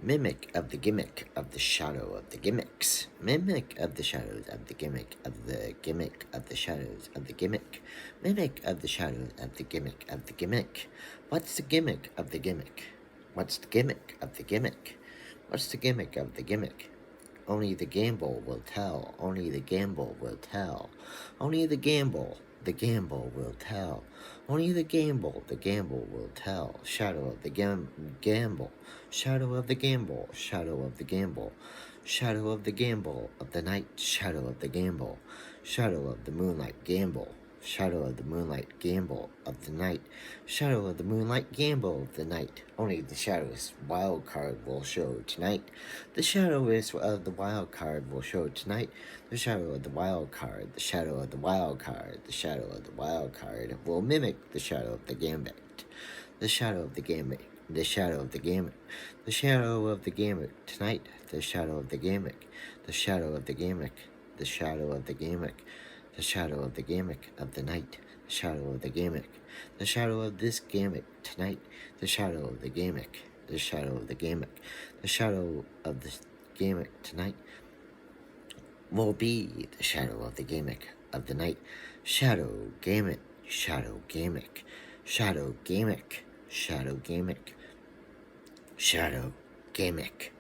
Mimic of the gimmick of the shadow of the gimmicks. Mimic of the shadows of the gimmick of the gimmick of the shadows of the gimmick. Mimic of the shadows of the gimmick of the gimmick. What's the gimmick of the gimmick? What's the gimmick of the gimmick? What's the gimmick of the gimmick? Only the gamble will tell. Only the gamble will tell. Only the gamble will tell. Only the gamble will tell. Shadow of the gamble. Shadow of the gamble. Shadow of the gamble. Shadow of the gamble of the night. Shadow of the gamble. Shadow of the moonlight gamble. Shadow of the moonlight gamble of the night. Shadow of the moonlight gamble of the night. Only the shadow's wild card will show tonight. The shadowist of the wild card will show tonight. The shadow of the wild card. The shadow of the wild card. The shadow of the wild card will mimic the shadow of the gambit. The shadow of the gambit. The shadow of the gambit. The shadow of the gambit tonight. The shadow of the gambit. The shadow of the gambit. The shadow of the gambit. The shadow of the gimmick of the night, the shadow of the gimmick, the shadow of this gimmick tonight, the shadow of the gimmick, the shadow of the gimmick, the shadow of the gimmick tonight will be the shadow of the gimmick of the night, shadow gimmick, shadow gimmick, shadow gimmick, shadow gimmick, shadow gimmick.